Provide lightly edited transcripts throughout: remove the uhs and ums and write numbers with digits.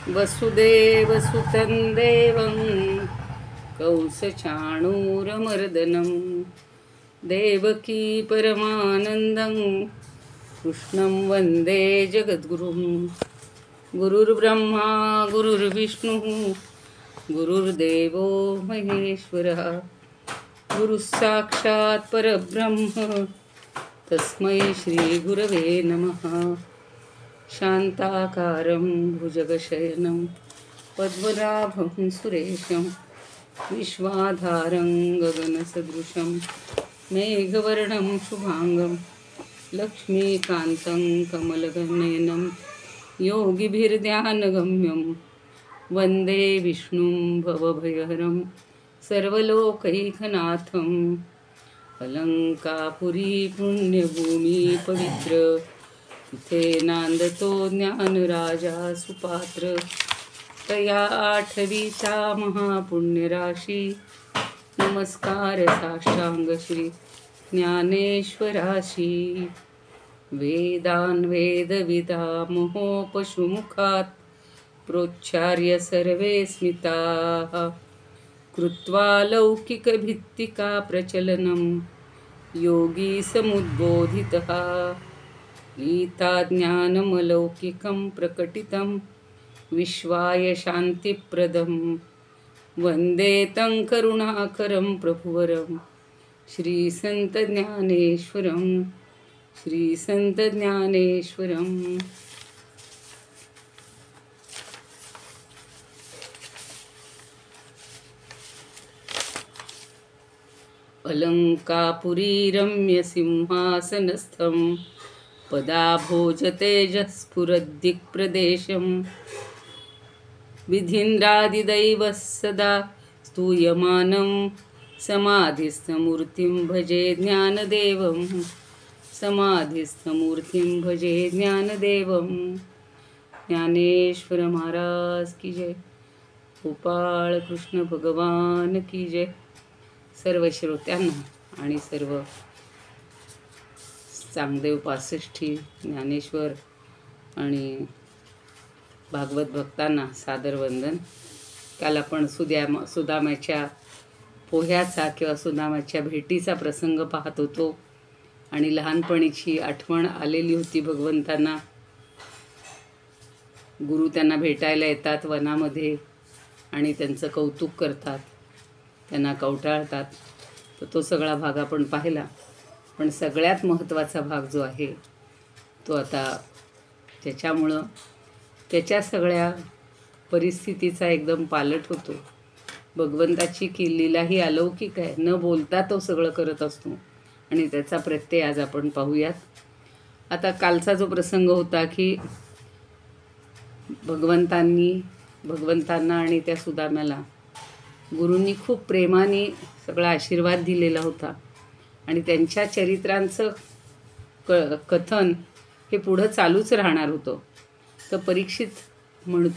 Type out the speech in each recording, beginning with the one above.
वसुदेवसुतं देवं कंसचाणूरमर्दनं देवकी परमानन्दं कृष्णं वन्दे जगद्गुरुं। गुरुर्ब्रह्मा गुरुर्विष्णुः गुरुर्देवो महेश्वरः गुरुः साक्षात् परब्रह्म तस्मै श्रीगुरवे नमः। शान्ताकारं भुजगशयनं पद्मनाभं सुरेशं विश्वाधारं गगनसदृशं मेघवर्णं शुभांगं लक्ष्मीकान्तं कमलनयनं योगिभिर्ध्यानगम्यं वन्दे विष्णुं भवभयहरं सर्वलोकैकनाथम्। अलंकापुरी पुण्यभूमी पवित्र तिथे नांदतो ज्ञानराजा सुपात्र तया आठवीचा महापुण्यराशी नमस्कार साष्टांग श्री ज्ञानेश्वराशी। वेदान वेदविदामहो पशुमुखात् प्रोच्चार्य सर्वे स्मिताः कृत्वा लौकिकभित्तिका प्रचलनं योगी समुद्बोधितः गीताज्ञानमलौकिकं प्रकटितं विश्वाय शान्तिप्रदं वन्दे तं करुणाकरं प्रभुवरं श्रीसन्तज्ञानेश्वरम्। अलंकापुरी रम्यसिंहासनस्थं पदाभोजतेजस्फुरद्दिक्प्रदेशं विधीन्द्रादिदैवः सदा स्तूयमानं समाधिस्थमूर्तिं भजे ज्ञानदेवं ज्ञानेश्वर महाराज की जय। गोपाळ कृष्ण भगवान की जय। सर्व श्रोत्यांना आणि सर्व चांगदेव पासष्टी ज्ञानेश्वर आणि भागवत भक्तांना सादर वंदन। काल आपण सुदामाच्या पोह्याचा किंवा सुदामाच्या भेटीचा प्रसंग पाहत होतो आणि लहानपणीची आठवण आलेली होती भगवंतांना। गुरु त्यांना भेटायला येतात वनामध्ये आणि त्यांचं कौतुक करतात, त्यांना कवटाळतात। तर तो सगळा भाग आपण पाहिला, पण सगळ्यात महत्त्वाचा भाग जो आहे तो आता ज्याच्यामुळं त्याच्या सगळ्या परिस्थितीचा एकदम पालट होतो। भगवंताची लीला ही अलौकिक आहे, न बोलता तो सगळं करत असतो आणि त्याचा प्रत्यय आज आपण पाहूयात। आता कालचा जो प्रसंग होता की भगवंतांना आणि त्या सुदाम्याला गुरूंनी खूप प्रेमाने सगळा आशीर्वाद दिलेला होता आणि त्यांच्या चरित्रांचं कथन हे पुढं चालूच राहणार होतं। तर परीक्षित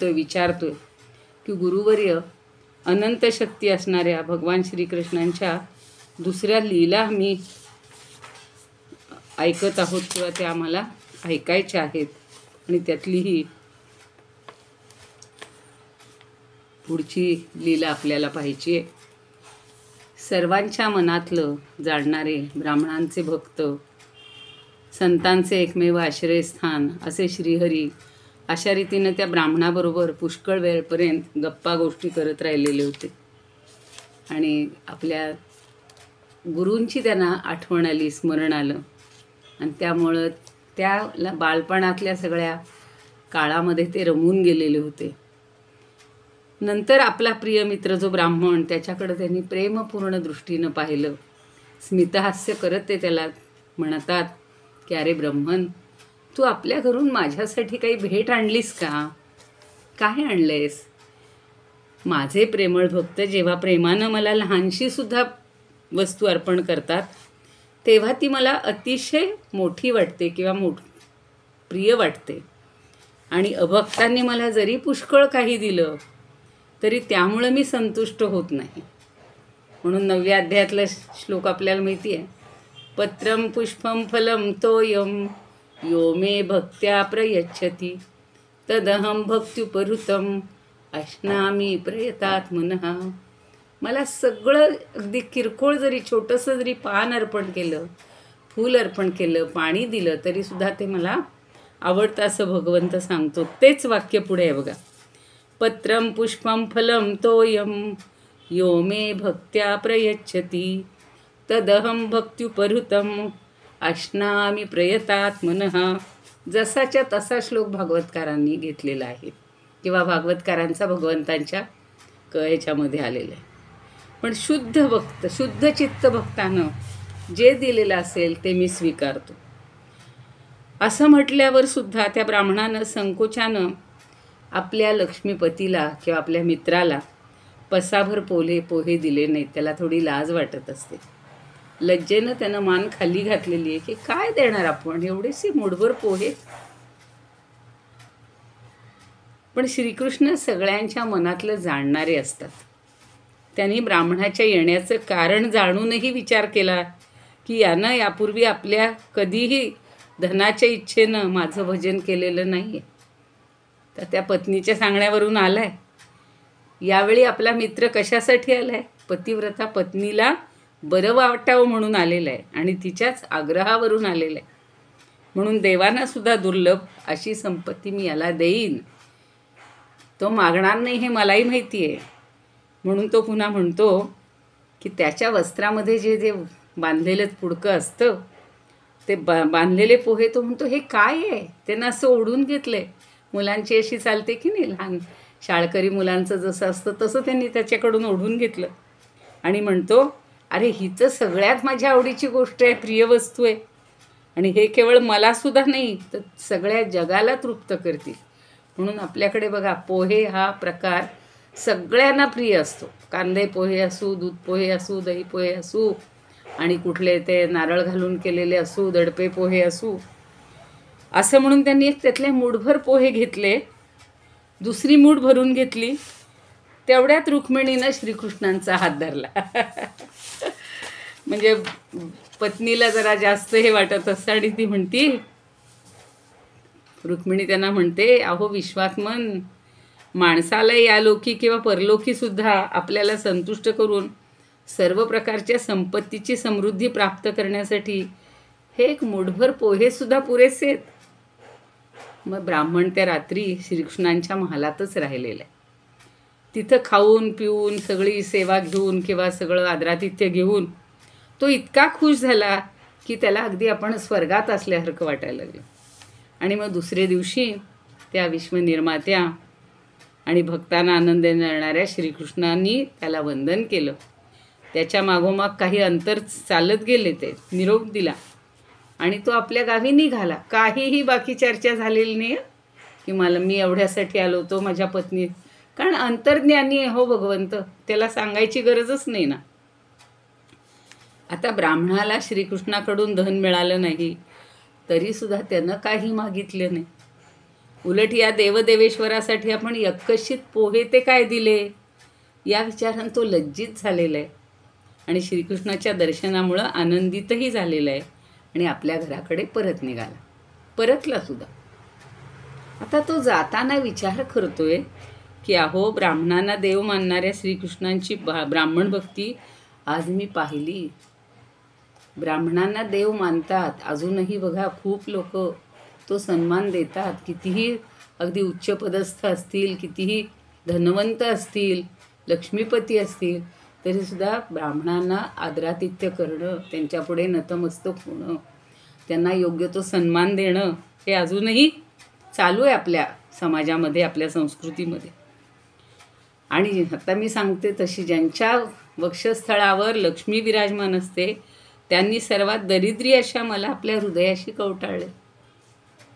विचारतोय की गुरुवर्य, अनंत शक्ती असणाऱ्या भगवान श्रीकृष्णांच्या दुसऱ्या लीला मी ऐकत आहोत किंवा त्या आम्हाला ऐकायच्या आहेत आणि त्यातली ही पुढची लीला आपल्याला पाहिजे। सर्वांच्या मनातलं जाणणारे ब्राह्मणांचे भक्त, संतांचे एकमेव आश्रयस्थान असे श्रीहरी अशा रीतीनं त्या ब्राह्मणाबरोबर पुष्कळ वेळपर्यंत गप्पा गोष्टी करत राहिलेले होते आणि आपल्या गुरूंची त्यांना आठवण आली, स्मरण आलं आणि त्यामुळं त्या बालपणातल्या सगळ्या काळामध्ये ते रमून गेलेले होते। नंतर आपला प्रिय मित्र जो ब्राह्मण, त्याच्याकडे त्यांनी प्रेमपूर्ण दृष्टीनं पाहिलं। स्मितहास्य करत ते त्याला म्हणतात की अरे ब्रह्मन, तू आपल्या घरून माझ्यासाठी काही भेट आणलीस का? काय आणलेस? माझे प्रेमळ भक्त जेव्हा प्रेमानं मला लहानशी सुद्धा वस्तू अर्पण करतात तेव्हा ती मला अतिशय मोठी वाटते किंवा प्रिय वाटते आणि अभक्तांनी मला जरी पुष्कळ काही दिलं तरी त्यामुळं मी संतुष्ट होत नाही। म्हणून 9व्या अध्यायातला श्लोक आपल्याला माहिती आहे, पत्रं पुष्पं फलं तोयं यो मे भक्त्या प्रयच्छति तदहं भक्त्युपहृतम् अश्नामी प्रयतात्मनः. मला सगळं अगदी किरकोळ जरी छोटंसं जरी पान अर्पण केलं, फूल अर्पण केलं, पाणी दिलं, तरीसुद्धा ते मला आवडतं असं भगवंत सांगतो. तेच वाक्य पुढे आहे बघा. पत्रं पुष्पं फलं तोयं यो मे भक्त्या प्रयच्छति तदहं भक्त्युपहृतम् अश्नामी प्रयतात्मनः. जसाच्या तसा श्लोक भागवतकारांनी घेतलेला आहे किंवा भागवतकारांचा भगवंतांच्या ह्याच्यामध्ये आलेला आहे. पण शुद्ध भक्त, शुद्ध चित्त भक्तानं जे दिलेलं असेल ते मी स्वीकारतो असं म्हटल्यावर सुद्धा त्या ब्राह्मणानं संकोचानं आपल्या लक्ष्मीपतीला किंवा आपल्या मित्राला पसाभर पोहे दिले नाहीत. त्याला थोडी लाज वाटत असते. लज्जेनं त्यानं मान खाली घातलेली आहे की काय देणार आपण एवढेसे मूठभर पोहे. पण श्रीकृष्ण सगळ्यांच्या मनातलं जाणणारे असतात. त्यांनी ब्राह्मणाच्या येण्याचं कारण जाणूनही विचार केला की यानं यापूर्वी आपल्या कधीही धनाच्या इच्छेनं माझं भजन केलेलं नाही आहे. तर त्या पत्नीच्या सांगण्यावरून आला आहे. यावेळी आपला मित्र कशासाठी आला आहे? पतिव्रता पत्नीला बरं वाटावं म्हणून आलेलं आहे आणि तिच्याच आग्रहावरून आलेलं आहे. म्हणून देवांनासुद्धा दुर्लभ अशी संपत्ती मी याला देईन. तो मागणार नाही हे मलाही माहिती आहे. म्हणून तो पुन्हा म्हणतो की त्याच्या वस्त्रामध्ये जे जे बांधलेलं पुडकं असतं ते बांधलेले पोहे तो म्हणतो हे काय आहे. त्यानं असं ओढून घेतलं आहे. मुलांची अशी चालते की नाही, लहान शाळकरी मुलांचं जसं असतं तसं त्यांनी त्याच्याकडून ओढून घेतलं आणि म्हणतो अरे ही तर सगळ्यात माझ्या आवडीची गोष्ट आहे, प्रिय वस्तू आहे आणि हे केवळ मलासुद्धा नाही तर सगळ्या जगाला तृप्त करतील. म्हणून आपल्याकडे बघा पोहे हा प्रकार सगळ्यांना प्रिय असतो. कांदे पोहे असू, दूध पोहे असू, दही पोहे असू आणि कुठले ते नारळ घालून केलेले असू, दडपे पोहे असू. असं म्हणून त्यांनी त्यातले मूठभर पोहे घेतले. दुसरी मूठ भरून घेतली. तेवढ्यात रुक्मिणीनं श्रीकृष्णांचा हात धरला. म्हणजे पत्नीला जरा जास्त हे वाटत असतं आणि ती म्हणती, रुक्मिणी त्यांना म्हणते अहो विश्वात्मन, माणसाला या लोकी किंवा परलोकीसुद्धा आपल्याला संतुष्ट करून सर्व प्रकारच्या संपत्तीची समृद्धी प्राप्त करण्यासाठी हे एक मूठभर पोहेसुद्धा पुरेसे आहेत. मग ब्राह्मण त्या रात्री श्रीकृष्णांच्या महालातच राहिलेला आहे. तिथं खाऊन पिऊन सगळी सेवा घेऊन किंवा सगळं आदरातिथ्य घेऊन तो इतका खुश झाला की त्याला अगदी आपण स्वर्गात असल्यासारखं वाटायला लागलं. आणि मग दुसरे दिवशी त्या विश्वनिर्मात्या आणि भक्तांना आनंद देणाऱ्या श्रीकृष्णांनी त्याला वंदन केलं. त्याच्या मागोमाग काही अंतर चालत गेले, ते निरोप दिला आणि तो आपल्या गावी निघाला. काहीही बाकी चर्चा झालेली नाही की मी एवढ्यासाठी आलो होतो माझ्या पत्नी, कारण अंतर्ज्ञानी आहे हो भगवंत, त्याला सांगायची गरजच नाही ना. आता ब्राह्मणाला श्रीकृष्णाकडून धन मिळालं नाही तरीसुद्धा त्यानं काही मागितलं नाही. उलट या देवदेवेश्वरासाठी आपण यक्कशित पोहे ते काय दिले या विचारानं तो लज्जित झालेला आहे आणि श्रीकृष्णाच्या दर्शनामुळं आनंदितही झालेला आहे आणि आपल्या घराकडे परत निघाला. परतला सुद्धा. आता तो जाताना विचार करतोय की अहो ब्राह्मणांना देव मानणाऱ्या श्रीकृष्णांची ब्राह्मण भक्ती आज मी पाहिली. ब्राह्मणांना देव मानतात अजूनही बघा, खूप लोक तो सन्मान देतात. कितीही अगदी उच्चपदस्थ असतील, कितीही धनवंत असतील, लक्ष्मीपती असतील, तरीसुद्धा ब्राह्मणांना आदरातिथ्य करणं, त्यांच्यापुढे नतमस्तक होणं, त्यांना योग्य तो सन्मान देणं हे अजूनही चालू आहे आपल्या समाजामध्ये, आपल्या संस्कृतीमध्ये. आणि आता मी सांगते तशी ज्यांच्या वक्षस्थळावर लक्ष्मी विराजमान असते त्यांनी सर्वात दरिद्री अशा मला आपल्या हृदयाशी कवटाळले.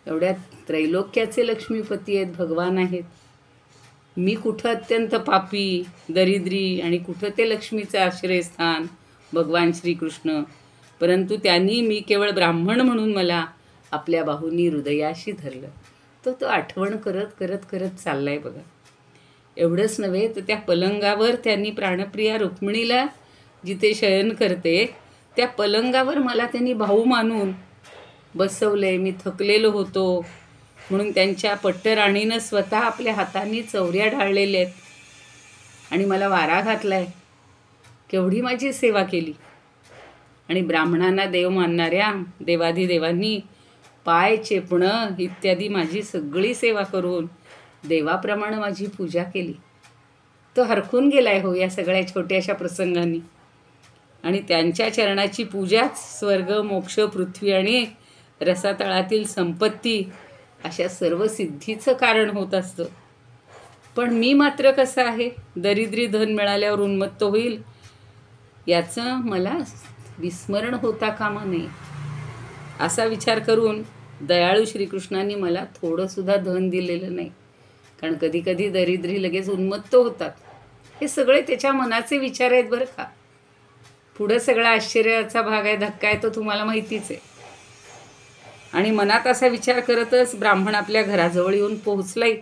एवढ्या त्रैलोक्याचे लक्ष्मीपती आहेत, भगवान आहेत. मी कुठं अत्यंत पापी, दरिद्री आणि कुठं ते लक्ष्मीचं आश्रयस्थान भगवान श्रीकृष्ण. परंतु त्यांनी मी केवळ ब्राह्मण म्हणून मला आपल्या बाहूंनी हृदयाशी धरलं. तो आठवण करत करत करत चाललाय बघा. एवढंच नव्हे तर त्या पलंगावर त्यांनी प्राणप्रिया रुक्मिणीला जिथे शयन करते त्या पलंगावर मला त्यांनी भाऊ मानून बसवले. मी थकलेलो होतो, म्हणून त्यांच्या पट्टराणीनं स्वतः आपल्या हातांनी चौऱ्या ढाळलेल्या आहेत आणि मला वारा घातलाय. केवढी माझी सेवा केली. आणि ब्राह्मणांना देव मानणाऱ्या देवाधिदेवांनी पाय चेपणं इत्यादी माझी सगळी सेवा करून देवाप्रमाणे माझी पूजा केली. तो हरखून गेलाय हो या सगळ्या छोट्याशा प्रसंगांनी. आणि त्यांच्या चरणाची पूजाच स्वर्ग, मोक्ष, पृथ्वी आणि रसातळातील संपत्ती अशा सर्व सिद्धीचं कारण होत असतं. पण मी मात्र कसं आहे, दरिद्री धन मिळाल्यावर उन्मत्त होईल याचं मला विस्मरण होता कामा नये. असा विचार करून दयाळू श्रीकृष्णांनी मला थोडंसुद्धा धन दिलेलं नाही. कारण कधी कधी दरिद्री लगेच उन्मत्त होतात. हे सगळे त्याच्या मनाचे विचार आहेत बरं का. पुढं सगळा आश्चर्याचा भाग आहे, धक्का आहे, तो तुम्हाला माहितीच आहे. आणि मनात असा विचार करतच ब्राह्मण आपल्या घराजवळ येऊन पोहोचलाय.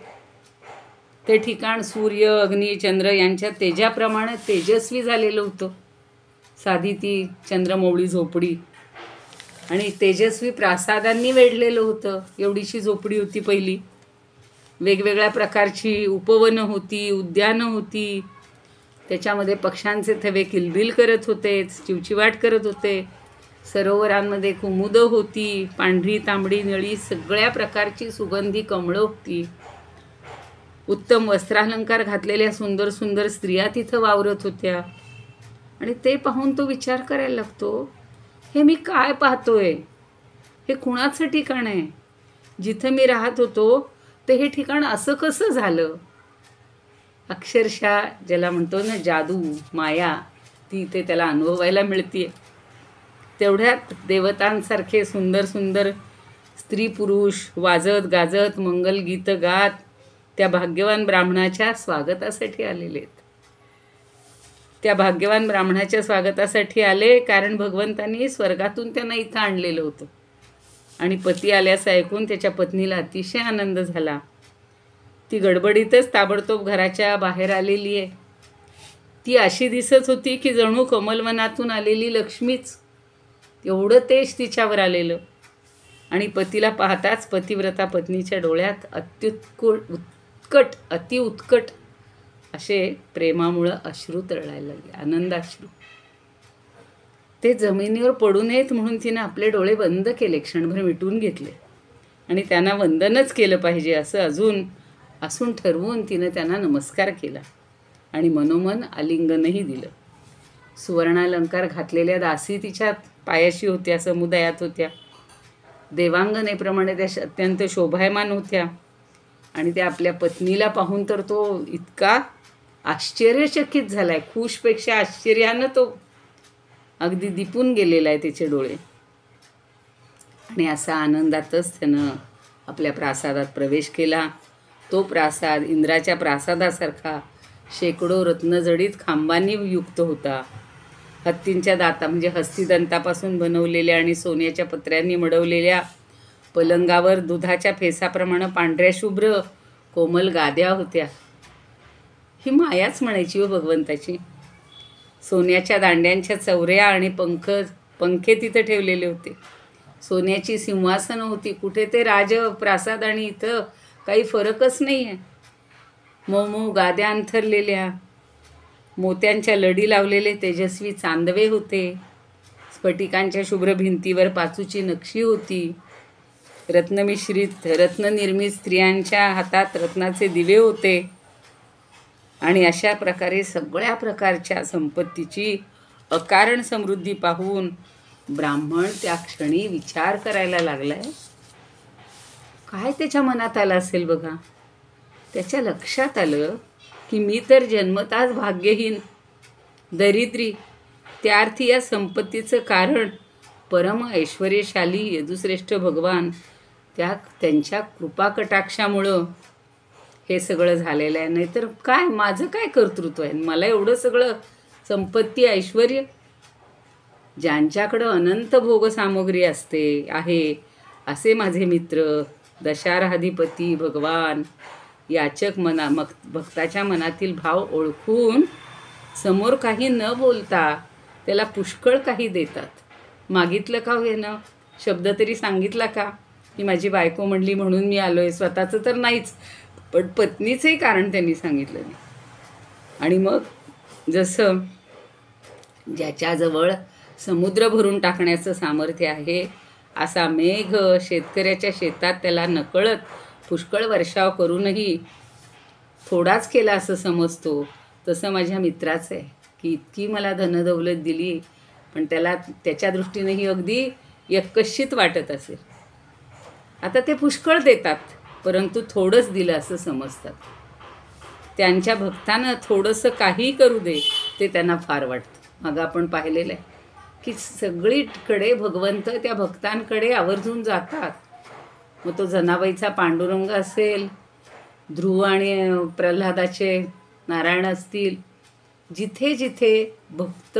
ते ठिकाण सूर्य, अग्नी, चंद्र यांच्या तेजाप्रमाणे तेजस्वी झालेलं होतं. साधी ती चंद्रमौळी झोपडी आणि तेजस्वी प्रासादांनी वेढलेलं होतं. एवढीशी झोपडी होती पहिली. वेगवेगळ्या प्रकारची उपवनं होती, उद्यानं होती. त्याच्यामध्ये पक्ष्यांचे थवे किलबिल करत होते, चिवचिवाट करत होते. सरोवरांमध्ये कुमुदं होती, पांढरी, तांबडी, निळी सगळ्या प्रकारची सुगंधी कमळं होती. उत्तम वस्त्रालंकार घातलेल्या सुंदर सुंदर स्त्रिया तिथं वावरत होत्या. आणि ते पाहून तो विचार करायला लागतो, हे मी काय पाहतोय? हे कुणाचं ठिकाण आहे? जिथं मी राहत होतो ते हे ठिकाण असं कसं झालं? अक्षरशः ज्याला म्हणतो ना जादू, माया, ती इथे त्याला अनुभवायला मिळते. तेवढ्यात देवतांसारखे सुंदर सुंदर स्त्री पुरुष वाजत गाजत मंगलगीतं गात त्या भाग्यवान ब्राह्मणाच्या स्वागतासाठी आलेले आहेत. त्या भाग्यवान ब्राह्मणाच्या स्वागतासाठी आले कारण भगवंतांनी स्वर्गातून त्यांना इथं आणलेलं होतं. आणि पती आल्याचं ऐकून त्याच्या पत्नीला अतिशय आनंद झाला. ती गडबडीतच ताबडतोब घराच्या बाहेर आलेली आहे. ती अशी दिसत होती की जणू कमलवनातून आलेली लक्ष्मीच. एवढं तेज तिच्यावर आलेलं. आणि पतीला पाहताच पतिव्रता पत्नीच्या डोळ्यात अतिउत्कट असे प्रेमामुळं अश्रू तरळायला लागले, आनंदाश्रू. ते जमिनीवर पडू नयेत म्हणून तिनं आपले डोळे बंद केले, क्षणभर मिटून घेतले. आणि त्यांना वंदनच केलं पाहिजे असं असून ठरवून तिनं त्यांना नमस्कार केला आणि मनोमन आलिंगनही दिलं. सुवर्णालंकार घातलेल्या दासी तिच्या पायाशी होत्या, समुदायात होत्या. देवांगनेप्रमाणे त्या अत्यंत शोभायमान होत्या. आणि त्या आपल्या पत्नीला पाहून तर तो इतका आश्चर्यचकित झाला आहे, खुशपेक्षा आश्चर्यानं तो अगदी दिपून गेलेला आहे त्याचे डोळे. आणि असा आनंदातच त्यानं आपल्या प्रासादात प्रवेश केला. तो प्रासाद इंद्राच्या प्रासादासारखा शेकडो रत्नजडीत खांबांनी युक्त होता. हत्तींच्या म्हणजे हस्तिदंतापासून बनवलेल्या आणि सोन्याच्या पत्र्यांनी मडवलेल्या पलंगावर दुधाच्या फेसाप्रमाणे पांढऱ्या शुभ्र कोमल गाद्या होत्या. ही मायाच म्हणायची व भगवंताची. सोन्याच्या दांड्यांच्या चौऱ्या आणि पंखे तिथं ठेवलेले होते. सोन्याची सिंहासनं होती. कुठे ते राजप्रासाद आणि इथं काही फरकच नाही आहे. मऊ गाद्या अंथरलेल्या, मोत्यांच्या लढी लावलेले तेजस्वी चांदवे होते. स्फटिकांच्या शुभ्र भिंतीवर पाचूची नक्षी होती. रत्ननिर्मित स्त्रियांच्या हातात रत्नाचे दिवे होते. आणि अशा प्रकारे सगळ्या प्रकारच्या संपत्तीची अकारण समृद्धी पाहून ब्राह्मण त्या क्षणी विचार करायला लागलाय. काय त्याच्या मनात आलं असेल बघा. त्याच्या लक्षात आलं की मी तर जन्मताच भाग्यहीन, दरिद्री, त्यार्थी या संपत्तीचं कारण परम ऐश्वर्यशाली यदुश्रेष्ठ भगवान त्यांच्या कृपाकटाक्षामुळं हे सगळं झालेलं आहे. नाहीतर काय माझं काय कर्तृत्व आहे? मला एवढं सगळं संपत्ती, ऐश्वर्य. ज्यांच्याकडं अनंत भोगसामुग्री आहे असे माझे मित्र, दशाराधिपती भगवान याचक भक्ताच्या मनातील भाव ओळखून समोर काही न बोलता त्याला पुष्कळ काही देतात. मागितलं का होईना, शब्द तरी सांगितला का, ही माझी बायको म्हणली म्हणून मी आलो आहे, स्वतःचं तर नाहीच, पण पत्नीचंही कारण त्यांनी सांगितलं नाही. आणि मग जसं ज्याच्याजवळ समुद्र भरून टाकण्याचं सामर्थ्य आहे, असा मेघ शेतकऱ्याच्या शेतात त्याला नकळत पुष्कळ वर्षाव करूनही थोडाच केला असं समजतो, तसं माझ्या मित्राचं आहे की इतकी मला धनदौलत दिली, पण त्याला त्याच्या दृष्टीने ही अगदी यक्कश्चित वाटत असेल. आता ते पुष्कळ देतात, परंतु थोडंच दिलं असं समजतात. त्यांच्या भक्तानं थोडंसं काहीही करू दे, ते त्यांना फार वाटतं. मग आपण पाहिलेलं आहे की सगळीकडे भगवंत त्या भक्तांकडे आवर्जून जातात. मग तो जनाबाईचा पांडुरंग असेल, ध्रुव आणि प्रल्हादाचे नारायण असतील, जिथे जिथे भक्त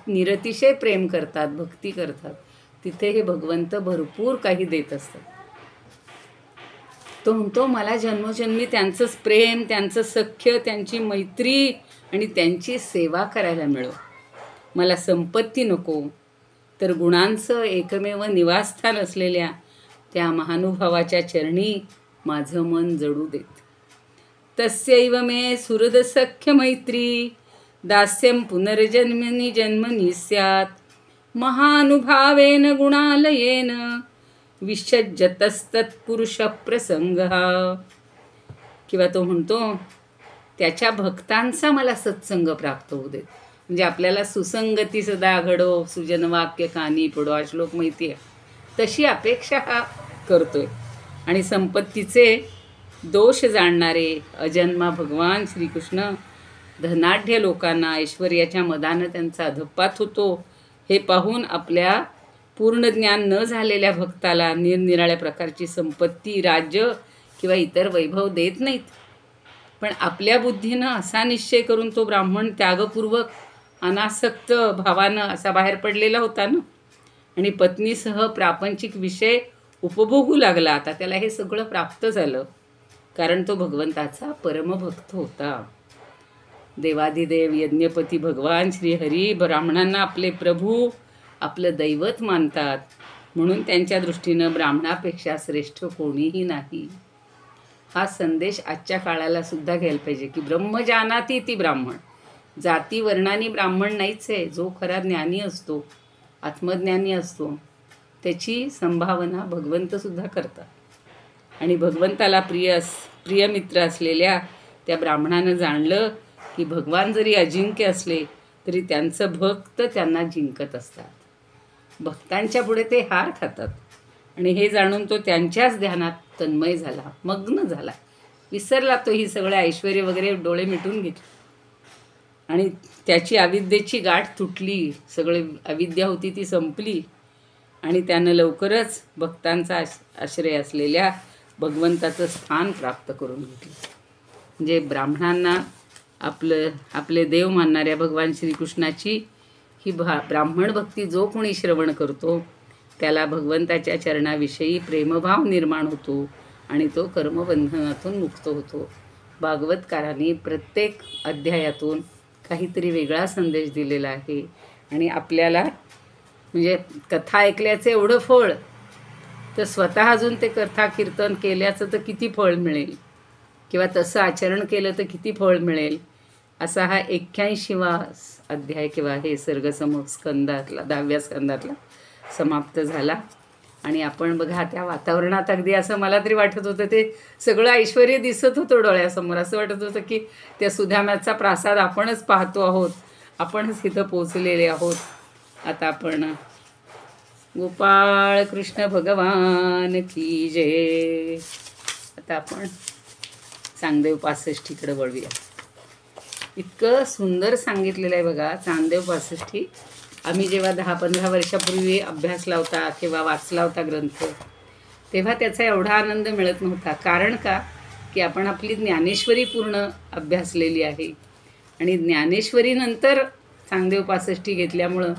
निरतिशय प्रेम करतात, भक्ती करतात, तिथे हे भगवंत भरपूर काही देत असतात. तो म्हणतो मला जन्मोजन्मी त्यांचंच प्रेम, त्यांचं सख्य, त्यांची मैत्री आणि त्यांची सेवा करायला मिळो. मला संपत्ती नको, तर गुणांचं एकमेव निवासस्थान असलेल्या त्या महानुभावाच्या चरणी माझं मन जडू देत. तस्यैव मे सुहृद सख्य मैत्री दास्यं पुनर्जन्मनि जन्मनि स्यात् महानुभावेन गुणालयेन विसज्जतस्तत्पुरुष प्रसंगः. किंवा तो म्हणतो त्याच्या भक्तांचा मला सत्संग प्राप्त होऊ देत. म्हणजे आपल्याला सुसंगती सदा घडो, सुजनवाक्य कानी पडो, हा श्लोक माहिती आहे, तशी अपेक्षा हा करतोय. आणि संपत्तीचे दोष जाणणारे अजन्मा भगवान श्रीकृष्ण धनाढ्य लोकांना ऐश्वर्याच्या मदानं त्यांचा अधपात होतो हे पाहून आपल्या पूर्ण ज्ञान न झालेल्या भक्ताला निरनिराळ्या प्रकारची संपत्ती, राज्य किंवा इतर वैभव देत नाहीत. पण आपल्या बुद्धीनं असा निश्चय करून तो ब्राह्मण त्यागपूर्वक अनासक्त भावानं असा बाहेर पडलेला होता ना, आणि पत्नीसह प्रापंचिक विषय उपभोगू लागला. आता त्याला हे सगळं प्राप्त झालं, कारण तो भगवंताचा परमभक्त होता. देवाधिदेव यज्ञपती भगवान श्रीहरी ब्राह्मणांना आपले प्रभू, आपलं दैवत मानतात, म्हणून त्यांच्या दृष्टीनं ब्राह्मणापेक्षा श्रेष्ठ कोणीही नाही. हा संदेश आजच्या काळाला सुद्धा घ्यायला पाहिजे की ब्रह्मजानाती ती ब्राह्मण, जाती वर्णानी ब्राह्मण नाहीच आहे. जो खरा ज्ञानी असतो, आत्मज्ञानी असतो, त्याची संभावना भगवंतसुद्धा करतात. आणि भगवंताला प्रिय मित्र असलेल्या त्या ब्राह्मणानं जाणलं की भगवान जरी अजिंक्य असले तरी त्यांचं भक्त त्यांना जिंकत असतात. भक्तांच्या पुढे ते हार खातात. आणि हे जाणून तो त्यांच्याच ध्यानात तन्मय झाला, मग्न झाला, विसरला तो ही सगळं ऐश्वर्य वगैरे, डोळे मिटून घेतले. आणि त्याची अविद्येची गाठ तुटली, सगळे अविद्या होती ती संपली. आणि त्यानं लवकरच भक्तांचा आश्रय असलेल्या भगवंताचं स्थान प्राप्त करून घेतलं. म्हणजे ब्राह्मणांना आपले देव मानणाऱ्या भगवान श्रीकृष्णाची ही ब्राह्मण भक्ती जो कोणी श्रवण करतो त्याला भगवंताच्या चरणाविषयी प्रेमभाव निर्माण होतो आणि तो कर्मबंधनातून मुक्त होतो. भागवतकारांनी प्रत्येक अध्यायातून काहीतरी वेगळा संदेश दिलेला आहे. आणि आपल्याला म्हणजे कथा ऐकल्याचं एवढं फळ, तर स्वतः अजून ते कथा कीर्तन केल्याचं तर किती फळ मिळेल, किंवा तसं आचरण केलं तर किती फळ मिळेल. असा हा 81वा अध्याय किंवा हे स्कंदातला 10व्या स्कंदातला समाप्त झाला. आणि आपण बघा त्या वातावरणात अगदी असं मला तरी वाटत होतं, ते सगळं ऐश्वर्य दिसत होतं डोळ्यासमोर. असं वाटत होतं की त्या सुधाम्याचा प्रासाद आपणच पाहतो आहोत, आपणच इथं पोचलेले आहोत. आता आपण गोपाळ कृष्ण भगवान की जय. आता आपण चांगदेव 65 वळूया. इतकं सुंदर सांगितलेलं आहे बघा चांगदेव 65. आम्ही जेव्हा 10-15 वर्षापूर्वी अभ्यासला होता किंवा वाचला होता ग्रंथ, तेव्हा त्याचा एवढा आनंद मिळत नव्हता. कारण का, की आपण आपली ज्ञानेश्वरी पूर्ण अभ्यासलेली आहे. आणि ज्ञानेश्वरीनंतर चांगदेव 65 घेतल्यामुळं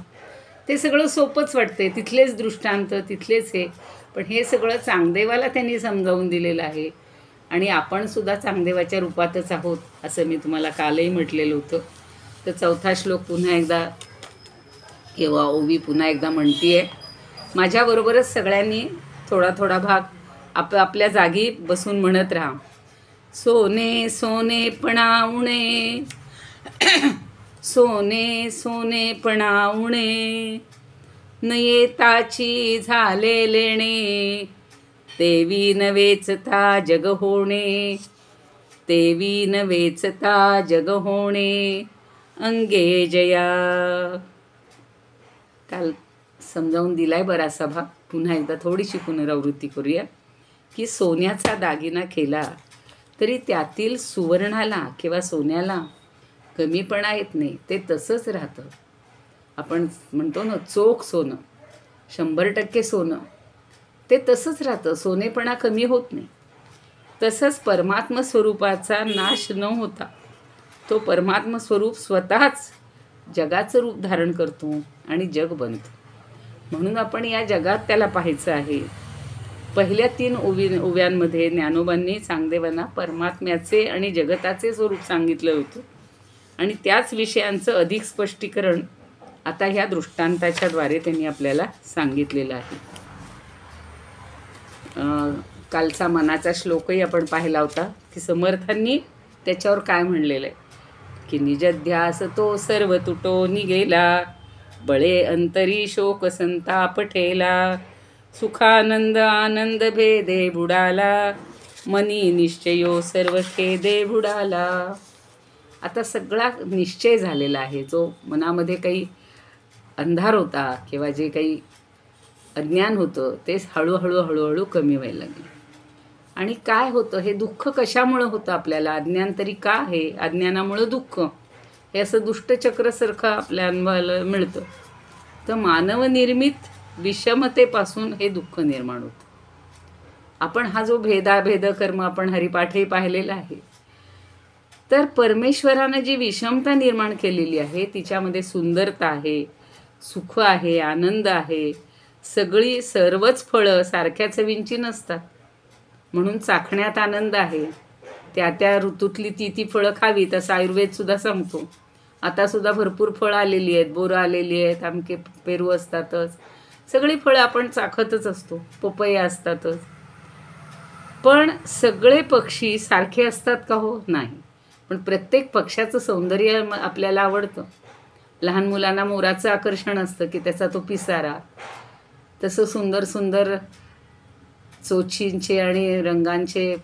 ते सगळं सोपंच वाटते. तिथलेच दृष्टांत, तिथलेच हे, पण हे सगळं चांगदेवाला त्यांनी समजावून दिलेलं आहे. आणि आपणसुद्धा चांगदेवाच्या रूपातच आहोत असं मी तुम्हाला कालही म्हटलेलं होतं. तर 4था श्लोक पुन्हा एकदा किंवा ओवी पुन्हा एकदा म्हणते आहे. माझ्याबरोबरच सगळ्यांनी थोडा थोडा भाग आपल्या जागी बसून म्हणत राहा. सोने सोने पणाउणे, सोने सोने पणाउणे, न येताची झाले लेणे, तेवी न वेचता जग होणे, तेवी न वेचता जग होणे, अंगे जया. काल समजावून दिलाय बराचसा भाग, पुन्हा एकदा थोडीशी पुनरावृत्ती करूया की सोन्याचा दागिना केला तरी त्यातील सुवर्णाला किंवा सोन्याला कमीपणा येत नाही, ते तसंच राहतं. आपण म्हणतो ना चोख सोनं, 100% सोनं, ते तसंच राहतं, सोनेपणा कमी होत नाही. तसंच परमात्म स्वरूपाचा नाश न होता तो परमात्म स्वरूप स्वतःच जगाचं रूप धारण करतो आणि जग बनतो. म्हणून आपण या जगात त्याला पाहायचं आहे. पहिल्या 3 ओव्यांमध्ये ज्ञानोबांनी चांगदेवांना परमात्म्याचे आणि जगताचे स्वरूप सांगितलं होतं आणि त्याच विषयांचं अधिक स्पष्टीकरण आता ह्या दृष्टांताच्या द्वारे त्यांनी आपल्याला सांगितलेलं आहे. कालचा मनाचा श्लोकही आपण पाहिला होता की समर्थांनी त्याच्यावर काय म्हणलेलं आहे की निजध्यास तो सर्व तुटो निगेला, बळे अंतरी शोक संताप ठेला, सुखानंद आनंद भेदे बुडाला, मनी निश्चयो सर्व खेदे बुडाला. आता सगळा निश्चय झालेला आहे. जो मनामध्ये काही अंधार होता किंवा जे काही अज्ञान होतं ते हळूहळू कमी व्हायला लागले. आणि काय होतं, हे दुःख कशामुळं होतं आपल्याला? अज्ञान तरी का आहे? अज्ञानामुळं दुःख, हे असं दुष्टचक्रसारखं आपल्या अनुभवाला मिळतं. तर मानवनिर्मित विषमतेपासून हे दुःख निर्माण होतं. आपण हा जो भेदाभेद कर्म आपण हरिपाठही पाहिलेला आहे. तर परमेश्वरानं जी विषमता निर्माण केलेली आहे तिच्यामध्ये सुंदरता आहे, सुख आहे, आनंद आहे. सर्वच फळं सारख्या चवींची नसतात, म्हणून चाखण्यात आनंद आहे. त्या ऋतूतली ती फळं खावी तसं आयुर्वेदसुद्धा सांगतो. आतासुद्धा भरपूर फळं आलेली आहेत, बोरं आलेली आहेत, आमके पेरू असतातच, सगळी फळं आपण चाखतच असतो, पपया असतातच. पण सगळे पक्षी सारखे असतात का हो? नाही. पण प्रत्येक पक्षाचं सौंदर्य आपल्याला आवडतं. लहान मुलांना मोराचं आकर्षण असतं की त्याचा तो पिसारा, तसं सुंदर सुंदर चोचींचे आणि रंगांचे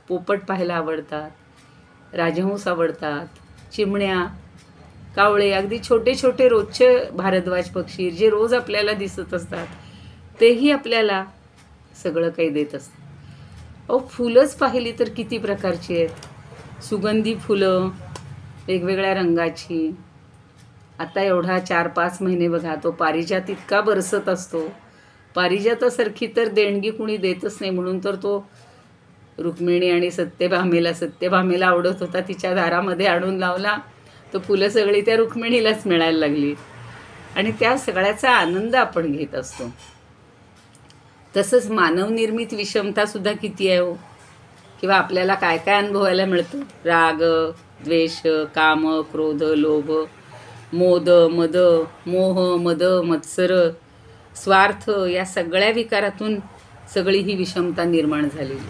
पोपट पाहायला आवडतात, राजहंस आवडतात, चिमण्या, कावळे, अगदी छोटे छोटे रोजचे भारद्वाज पक्षी जे रोज आपल्याला दिसत असतात तेही आपल्याला सगळं काही देत असतात. फुलंच पाहिली तर किती प्रकारची आहेत. सुगंधी फुलं वेगवेगळ्या रंगाची. आता एवढा 4-5 महिने बघा तो पारिजात इतका बरसत असतो. पारिजातासारखी तर देणगी कुणी देतच नाही, म्हणून तर तो रुक्मिणी आणि सत्यभामेला आवडत होता, तिच्या दारामध्ये आणून लावला. तो फुलं सगळी त्या रुक्मिणीलाच मिळायला लागली आणि त्या सगळ्याचा आनंद आपण घेत असतो. तसंच मानवनिर्मित विषमतासुद्धा किती आहे हो, किंवा आपल्याला काय काय अनुभवायला मिळतं. राग, द्वेष, काम, क्रोध, लोभ, मोद, मद, मोह, मद, मत्सर, स्वार्थ, या सगळ्या विकारातून सगळी ही विषमता निर्माण झालेली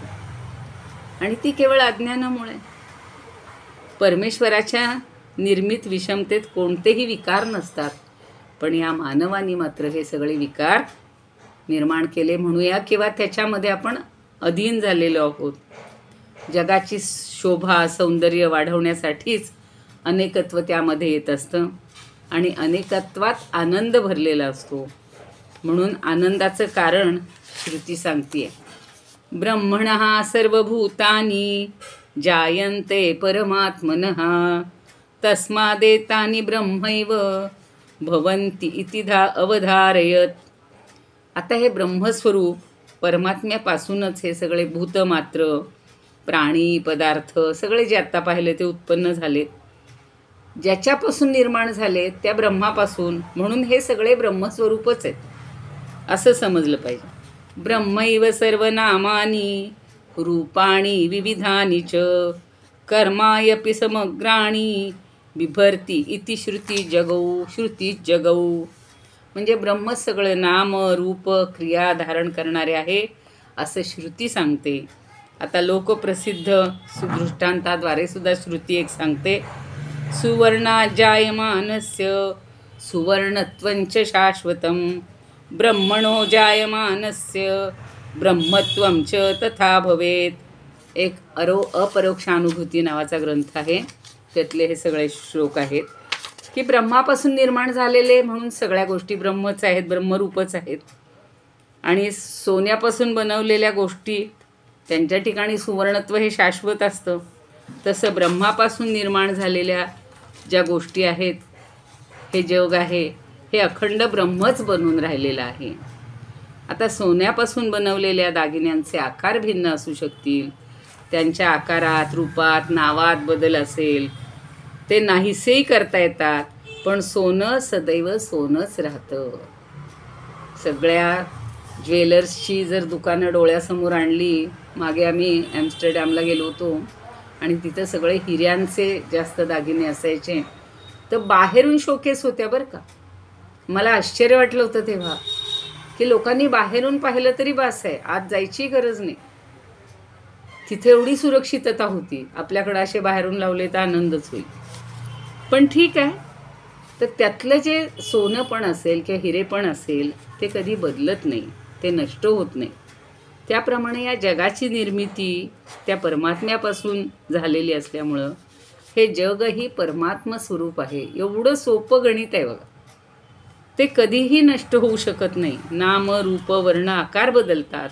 आणि ती केवळ अज्ञानामुळे. परमेश्वराच्या निर्मित विषमतेत कोणतेही विकार नसतात, पण या मानवानी मात्र हे सगळे विकार निर्माण केले म्हणूया, किंवा त्याच्यामध्ये आपण अधीन झालेलो आहोत. जगाची शोभा सौंदर्य वाढवण्यासाठीच अनेकत्व त्यामध्ये येत असतं आणि अनेकत्वात आनंद भरलेला असतो. म्हणून आनंदाचं कारण श्रुती सांगते, ब्रह्मणः सर्वभूतानि जायन्ते परमात्मनः तस्मादेतानि ब्रह्मैव भवन्ति इतिधा अवधारयत. आता हे ब्रह्मस्वरूप परमात्म्यापासूनच हे सगळे भूतमात्र, प्राणी, पदार्थ सगळे जे आत्ता पाहिले ते उत्पन्न झाले, ज्याच्यापासून निर्माण झाले त्या ब्रह्मापासून, म्हणून हे सगळे ब्रह्मस्वरूपच आहेत असं समजलं पाहिजे. ब्रह्मैव सर्वनामानि रूपाणि विविधानि च कर्मायपि समग्राणि बिभर्ती इति श्रुती जगौ. म्हणजे ब्रह्म सगळं नाम, रूप, क्रिया धारण करणारे आहे असं श्रुती सांगते. आता लोकप्रसिद्ध सुदृष्टांताद्वारे सुद्धा श्रुती एक सांगते, सुवर्णाजायमानस्य सुवर्णत्वंच शाश्वतं ब्रह्मणो जायमानस्य ब्रह्मत्वं च तथा भवेत. एक अपरोक्षानुभूती नावाचा ग्रंथ आहे, त्यातले हे सगळे श्लोक आहेत की ब्रह्मापासून निर्माण झालेले म्हणून सगळ्या गोष्टी ब्रह्मच आहेत, ब्रह्मरूपच आहेत. आणि सोन्यापासून बनवलेल्या गोष्टी त्यांच्या ठिकाणी सुवर्णत्व हे शाश्वत असतं. तसं ब्रह्मापासून निर्माण झालेल्या ज्या गोष्टी आहेत, हे जग आहे, हे अखंड ब्रह्मच बनून राहिलेलं आहे. आता सोन्यापासून बनवलेल्या दागिन्यांचे आकार भिन्न असू शकतील, त्यांच्या आकारात, रूपात, नावात बदल असेल, ते नाहीसेही करता येतात, पण सोनं सदैव सोनंच राहतं. सगळ्या ज्वेलर्सची जर दुकानं डोळ्यासमोर आणली, मागे आम्ही ॲम्स्टरडॅमला गेलो होतो आणि तिथं सगळे हिऱ्यांचे जास्त दागिने असायचे, तर बाहेरून शोकेस होत्या बरं का. मला आश्चर्य वाटलं होतं तेव्हा की लोकांनी बाहेरून पाहिलं तरी बास आहे, आत जायची गरज नाही. तिथे एवढी सुरक्षितता होती. आपल्याकडं असे बाहेरून लावले तर आनंदच होईल. पण ठीक आहे, तर त्यातलं जे सोनं पण असेल किंवा हिरे पण असेल, ते कधी बदलत नाही, ते नष्ट होत नाही. त्याप्रमाणे या जगाची निर्मिती त्या परमात्म्यापासून झालेली असल्यामुळं हे जगही परमात्मा स्वरूप आहे. एवढं सोपं गणित आहे बघा. ते कधीही नष्ट होऊ शकत नाही. नाम रूप वर्ण आकार बदलतात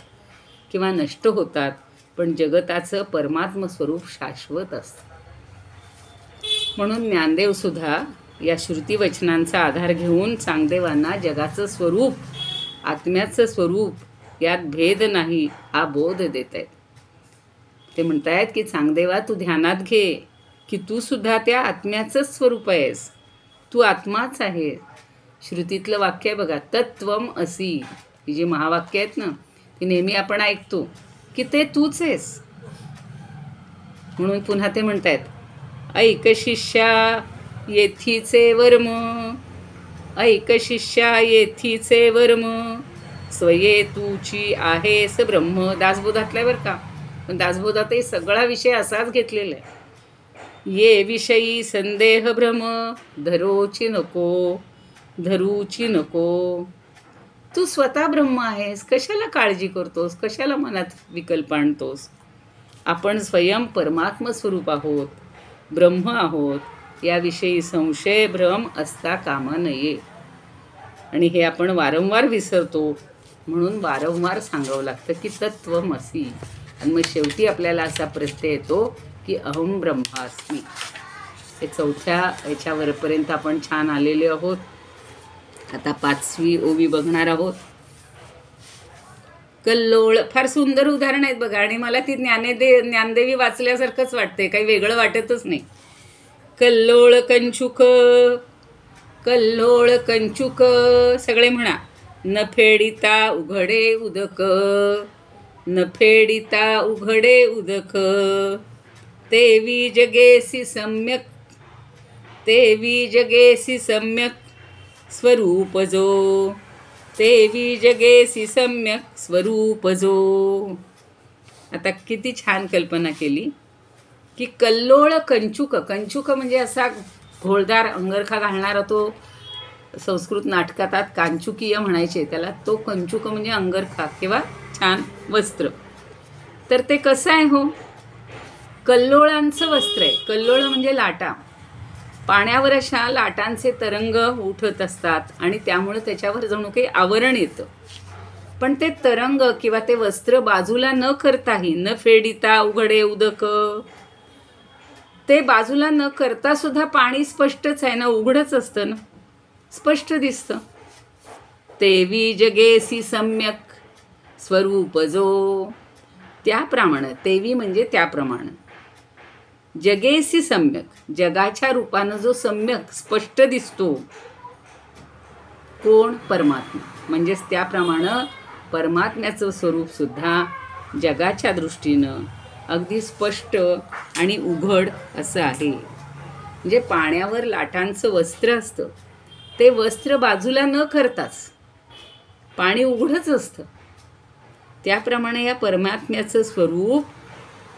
किंवा नष्ट होतात, पण जगताचं परमात्म स्वरूप शाश्वत असतं. म्हणून ज्ञानदेवसुद्धा या श्रुतिवचनांचा आधार घेऊन चांगदेवांना जगाचं स्वरूप, आत्म्याचं स्वरूप यात भेद नाही हा बोध देत आहेत. ते म्हणत आहेत की चांगदेवा, तू ध्यानात घे की तू सुद्धा त्या आत्म्याचंच स्वरूप आहेस, तू आत्माच आहे. श्रुतीतलं वाक्य आहे बघा, तत्वम असी, ही जी महावाक्य आहेत ना, ती नेहमी आपण ऐकतो की ते तूच आहेस. म्हणून पुन्हा ते म्हणतायत, ऐक शिष्या येथीचे वर्म, ऐक शिष्या येथीचे वर्म, स्वये तूची आहेस ब्रह्म. दासबोधातल्या बरं का, पण दासबोधातही सगळा विषय असाच घेतलेला आहे. ये विषयी संदेह भ्रम धरोची नको, धरूची नको. तू स्वतः ब्रह्म आहेस, कशाला काळजी करतोस, कशाला मनात विकल्प आणतोस. आपण स्वयं परमात्म स्वरूप आहोत, ब्रह्म आहोत, याविषयी संशय भ्रम असता कामा नये. आणि हे आपण वारंवार विसरतो, म्हणून वारंवार सांगावं लागतं की तत्वमसी. आणि मग शेवटी आपल्याला असा प्रत्यय येतो की अहम ब्रह्मास्मी. हे चौथ्या याच्यावरपर्यंत आपण छान आलेले आहोत. आता 5वी ओवी बघणार आहोत. कल्लोळ, फार सुंदर उदाहरण आहेत बघा, आणि मला ती ज्ञानदेवी वाचल्यासारखंच वाटते, काही वेगळं वाटतच नाही. कल्लोळ कंचुक, कल्लोळ कंचुक, सगळे म्हणा. न फेडिता उघडे उदक, न फेडिता उघडे उदक, तेवी जगेसी सम्यक, तेवी जगेसी सम्यक स्वरूप जो, तेवी जगेसी सम्यक स्वरूप जो. आता किती छान कल्पना केली की कल्लोळ कंचुक. कंचुक म्हणजे असा घोळदार अंगरखा घालणारा, तो संस्कृत नाटकात कांचुकीय म्हणायचे त्याला. तो कंचुक म्हणजे अंगरखा किंवा छान वस्त्र. तर ते कसं आहे हो, कल्लोळांचं वस्त्र आहे. कल्लोळ म्हणजे लाटा. पाण्यावर अशा लाटांचे तरंग उठत असतात आणि त्यामुळे त्याच्यावर जणू काही आवरण येतं. पण ते तरंग किंवा ते वस्त्र बाजूला न करताही, न फेडिता उघडे उदक, ते बाजूला न करता सुद्धा पाणी स्पष्टच आहे ना, उघडच असतं ना, स्पष्ट दिसतं. तेवी जगेसी सम्यक स्वरूप जो, त्याप्रमाणे, तेवी म्हणजे त्याप्रमाणे, जगेसी सम्यक, जगाच्या रूपानं जो सम्यक स्पष्ट दिसतो, कोण? परमात्मा. म्हणजेच त्याप्रमाणे परमात्म्याचं स्वरूपसुद्धा जगाच्या दृष्टीनं अगदी स्पष्ट आणि उघड असं आहे. म्हणजे पाण्यावर लाटांचं वस्त्र असतं, ते वस्त्र बाजूला न करताच पाणी उघडच असतं. त्याप्रमाणे या परमात्म्याचं स्वरूप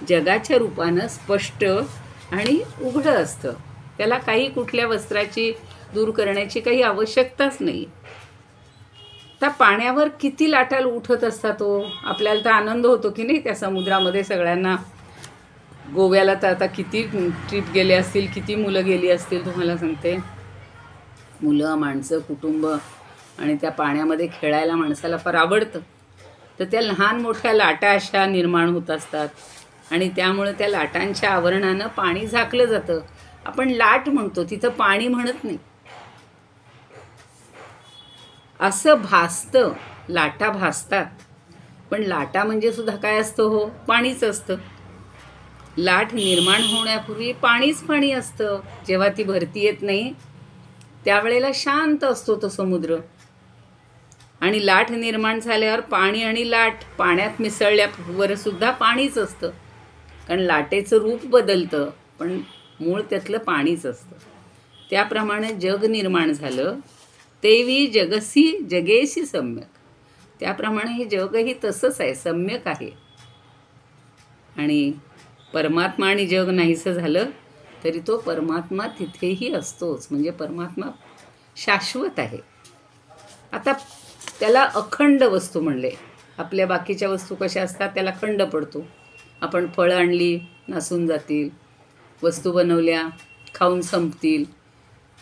जगाच्या रूपानं स्पष्ट आणि उघडं असतं. त्याला काही कुठल्या वस्त्राची दूर करण्याची काही आवश्यकताच नाही. त्या पाण्यावर किती लाटा उठत असतात हो. आपल्याला तर आनंद होतो की नाही त्या समुद्रामध्ये. सगळ्यांना गोव्याला तर आता किती ट्रिप गेले असतील, किती मुलं गेली असतील तुम्हाला सांगते. मुलं, माणसं, कुटुंब, आणि त्या पाण्यामध्ये खेळायला माणसाला फार आवडतं. तर त्या लहान मोठ्या लाटा अशा निर्माण होत असतात आणि त्यामुळे त्या लाटांच्या आवरणानं पाणी झाकलं जातं. आपण लाट म्हणतो, तिथं पाणी म्हणत नाही. असं भासतं, लाटा भासतात, पण लाटा म्हणजे सुद्धा काय असतं हो, पाणीच असतं. लाट निर्माण होण्यापूर्वी पाणीच पाणी असतं. जेव्हा ती भरती येत नाही त्यावेळेला शांत असतो तो समुद्र. आणि लाट निर्माण झाल्यावर पाणी आणि लाट पाण्यात मिसळल्यावर सुद्धा पाणीच असतं. कारण लाटेचं रूप बदलतं पण मूळ त्यातलं पाणीच असतं. त्याप्रमाणे जग निर्माण झालं, तेवी जगसी जगेशी सम्यक. त्याप्रमाणे हे जगही तसंच आहे, सम्यक आहे. आणि परमात्मा आणि जग नाहीसं झालं तरी तो परमात्मा तिथेही असतोच. म्हणजे परमात्मा शाश्वत आहे. आता त्याला अखंड वस्तू म्हणले. आपल्या बाकीच्या वस्तू कशा असतात, त्याला खंड पडतो. आपण फळं आणली, नासून जातील. वस्तू बनवल्या, खाऊन संपतील.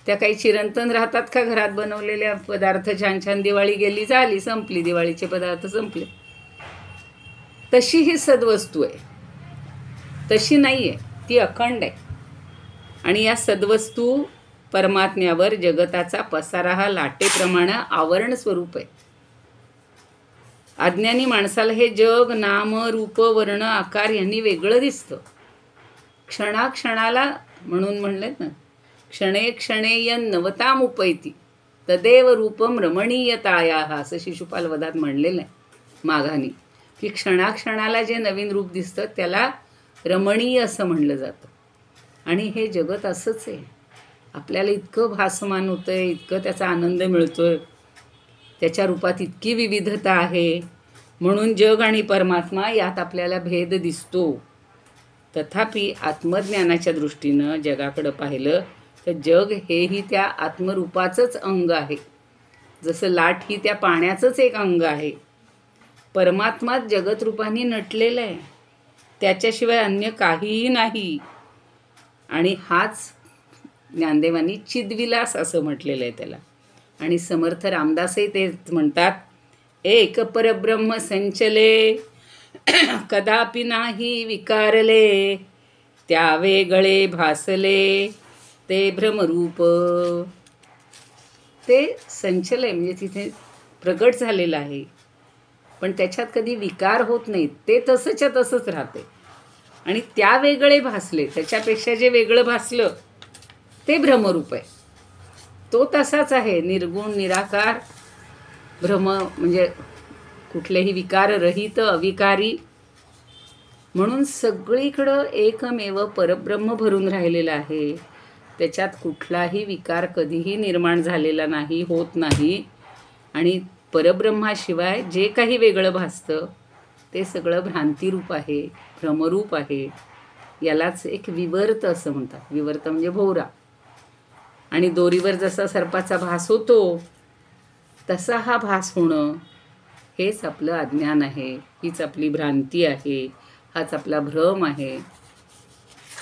त्या काही चिरंतन राहतात का? घरात बनवलेल्या पदार्थ छान छान, दिवाळी गेली, झाली, संपली, दिवाळीचे पदार्थ संपले. तशी ही सद्वस्तू आहे. तशी नाही आहे, ती अखंड आहे. आणि या सद्वस्तू परमात्म्यावर जगताचा पसारा हा लाटेप्रमाणे आवरण स्वरूप आहे. अज्ञानी माणसाला हे जग नाम रूप वर्ण आकार यांनी वेगळं दिसतं. क्षणाक्षणाला, म्हणून म्हणलेत ना, क्षणे क्षणे नवताम उपैती तदेव रूपम रमणीयतायाः, असं शिशुपाल वधात म्हणलेलं आहे माघानी, की क्षणाक्षणाला जे नवीन रूप दिसतं त्याला रमणीय असं म्हणलं जातं. आणि हे जगत असंच आहे. आपल्याला इतकं भासमान होतं आहे, इतकं त्याचा आनंद मिळतो आहे, त्याच्या रूपात इतकी विविधता आहे. म्हणून जग आणि परमात्मा यात आपल्याला भेद दिसतो. तथापि आत्मज्ञानाच्या दृष्टीनं जगाकडं पाहिलं तर जग हेही त्या आत्मरूपाचंच अंग आहे. जसं लाट ही त्या पाण्याचंच एक अंग आहे. परमात्मा जगतरूपाने नटलेलं आहे, त्याच्याशिवाय अन्य काहीही नाही. आणि हाच ज्ञानदेवांनी चिद्विलास असं म्हटलेलं आहे त्याला. आणि समर्थ रामदासही ते म्हणतात, एक परब्रह्म संचले कदापि नाही विकारले, त्या वेगळे भासले ते भ्रमरूप. ते संचल आहे, म्हणजे तिथे प्रगट झालेलं आहे, पण त्याच्यात कधी विकार होत नाहीत. ते तसंच्या तसंच राहते. आणि त्या वेगळे भासले, त्याच्यापेक्षा जे वेगळं भासलं ते भ्रमरूप आहे. तो तसाच आहे, निर्गुण निराकार भ्रम, म्हणजे कुठलेही विकार रहित अविकारी. म्हणून सगळीकडं एकमेव परब्रह्म भरून राहिलेलं आहे. त्याच्यात कुठलाही विकार कधीही निर्माण झालेला नाही, होत नाही. आणि परब्रह्माशिवाय जे काही वेगळं भासतं ते सगळं भ्रांतिरूप आहे, भ्रमरूप आहे. यालाच एक विवर्त असं म्हणतात. विवर्त म्हणजे भोवरा. आणि दोरीवर जसा सर्पाचा भास होतो तसा हा भास होणं हेच आपलं अज्ञान आहे, हीच आपली भ्रांती आहे, हाच आपला भ्रम आहे.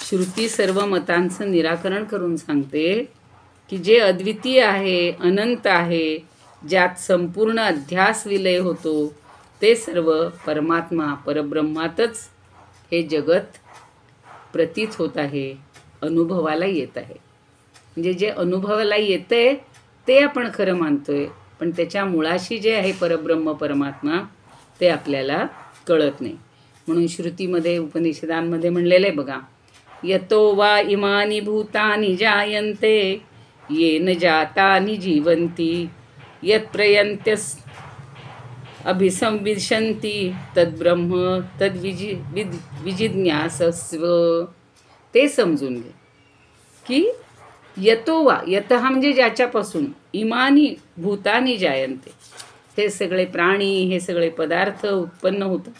श्रुती सर्व मतांचं निराकरण करून सांगते की जे अद्वितीय आहे, अनंत आहे, ज्यात संपूर्ण अध्यास विलय होतो, ते सर्व परमात्मा परब्रह्मातच हे जगत प्रतीत होत आहे, अनुभवाला येत आहे. म्हणजे जे अनुभवाला येतंय ते आपण खरं मानतोय, पण त्याच्या मुळाशी जे आहे परब्रह्म परमात्मा ते आपल्याला कळत नाही. म्हणून श्रुतीमध्ये उपनिषदांमध्ये म्हणलेलं आहे बघा, यतो वा इमानी भूतानि जायन्ते येन जातानि जीवन्ति यत्प्रयन्त्यस् अभिसंविशन्ति तद्ब्रह्म विजिज्ञासस्व. ते समजून घे की यतो वा, यतः म्हणजे ज्याच्यापासून, इमानी भूतानि जायन्ते, हे सगळे प्राणी, हे सगळे पदार्थ उत्पन्न होतात.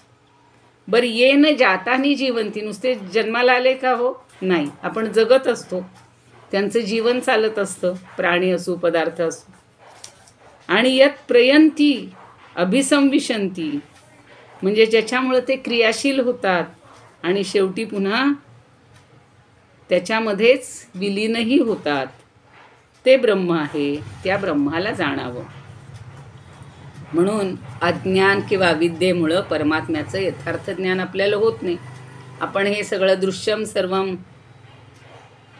बरं, ये न जातानी जीवंती, नुसते जन्माला आले का हो? नाही, आपण जगत असतो, त्यांचं जीवन चालत असतं, प्राणी असो पदार्थ असो. आणि यत प्रयंती अभिसंविशंती, म्हणजे ज्याच्यामुळं ते क्रियाशील होतात आणि शेवटी पुन्हा त्याच्यामध्येच विलीनही होतात, ते ब्रह्म आहे. त्या ब्रह्माला जाणावं. म्हणून अज्ञान किंवा अविद्येमुळं परमात्म्याचं यथार्थ ज्ञान आपल्याला होत नाही. आपण हे सगळं दृश्यम सर्वम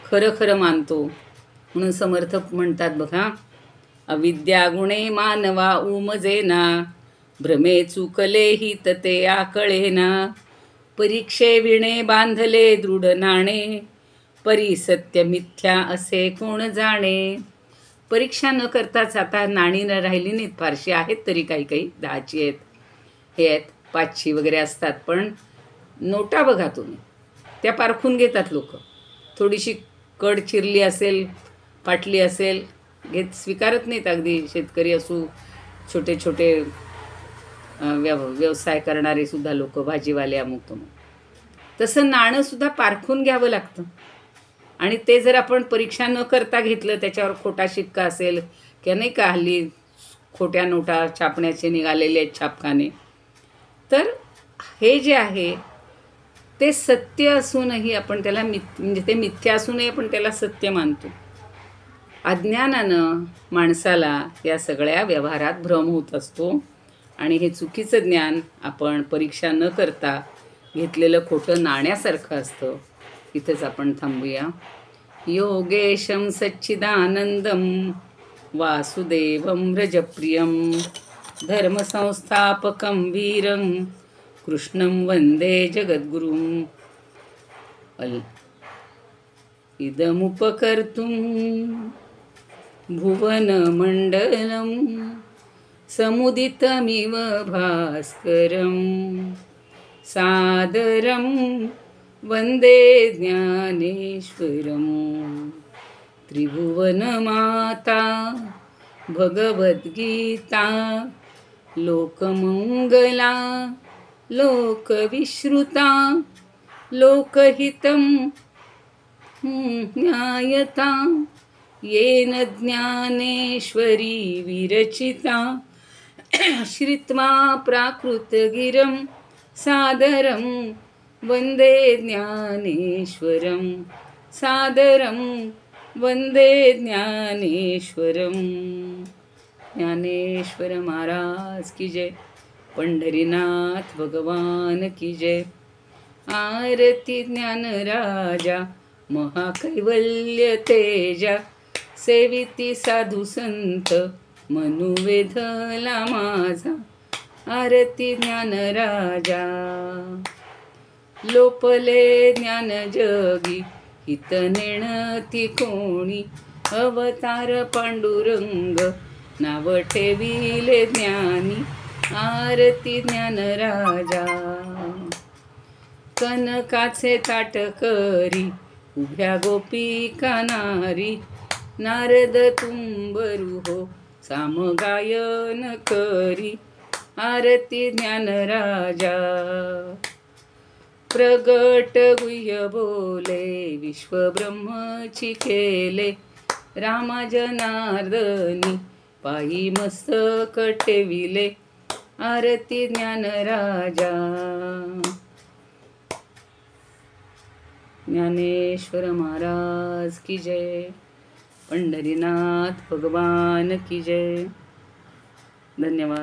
खरं खरं मानतो. म्हणून समर्थ म्हणतात बघा, अविद्या गुणे मानवा उमजेना, भ्रमे चुकले हि तते आकळेना, परीक्षे विणे बांधले दृढ नाणे, परी सत्य मिथ्या असे कोण जाणे. परीक्षा न करताच आता नाणी न राहिली नाहीत, फारशी आहेत तरी काही काही 10ची आहेत, हे आहेत 5ची वगैरे असतात. पण नोटा बघा तुम्ही, त्या पारखून घेतात लोक. थोडीशी कड चिरली असेल, फाटली असेल, घेत स्वीकारत नाहीत. अगदी शेतकरी असू, छोटे छोटे व्यवसाय करणारे सुद्धा लोक, भाजीवाले, अमुक तमुक. तसं नाणंसुद्धा पारखून घ्यावं लागतं. आणि ते जर आपण परीक्षा न करता घेतलं, त्याच्यावर खोटा शिक्का असेल किंवा नाही का, हल्ली खोट्या नोटा छापण्याचे निघालेले आहेत छापखाने, तर हे जे आहे ते सत्य असूनही आपण त्याला म्हणजे ते मिथ्या असूनही आपण त्याला सत्य मानतो. अज्ञानानं माणसाला या सगळ्या व्यवहारात भ्रम होत असतो. आणि हे चुकीचं ज्ञान आपण परीक्षा न करता घेतलेलं खोटं नाण्यासारखं असतं. इथंच आपण थांबूया. योगेशं सच्चिदानंदं वासुदेवं व्रजप्रियं, धर्मसंस्थापकं वीरं कृष्णं वन्दे जगद्गुरुम्. इदमुपकर्तुं भुवनमण्डलं समुदितमिव भास्करं, सादरं वन्दे ज्ञानेश्वरं. त्रिभुवनमाता भगवद्गीता, लोकमंगला लोकविश्रुता, लोकहितं ज्ञायता, येन ज्ञानेश्वरी विरचिता. श्रित्वा प्राकृतगिरं सादरं वन्दे ज्ञानेश्वरं, सादरं वन्दे ज्ञानेश्वरं. ज्ञानेश्वर महाराज की जय. पंढरीनाथ भगवान की जय. आरती ज्ञानराजा महाकैवल्य तेजा, सेविती साधू संत मनुवेधला माझा. आरती ज्ञानराजा. लोपले ज्ञान जगी हित नेणती कोणी, अवतार पांडुरंग नाव ठेविले ज्ञानी. आरती ज्ञानराजा. कनकाचे ताट करी उभ्या गोपिका नारी, नारद तुंबरू हो सामगायन करी. आरती ज्ञानराजा. प्रगट गुह्य बोले विश्वब्रह्मची केले, रामा जनार्दनी पायी मस्तक ठेविले. आरती ज्ञानराजा. ज्ञानेश्वर महाराज की जय. पंढरीनाथ भगवान की जय. धन्यवाद.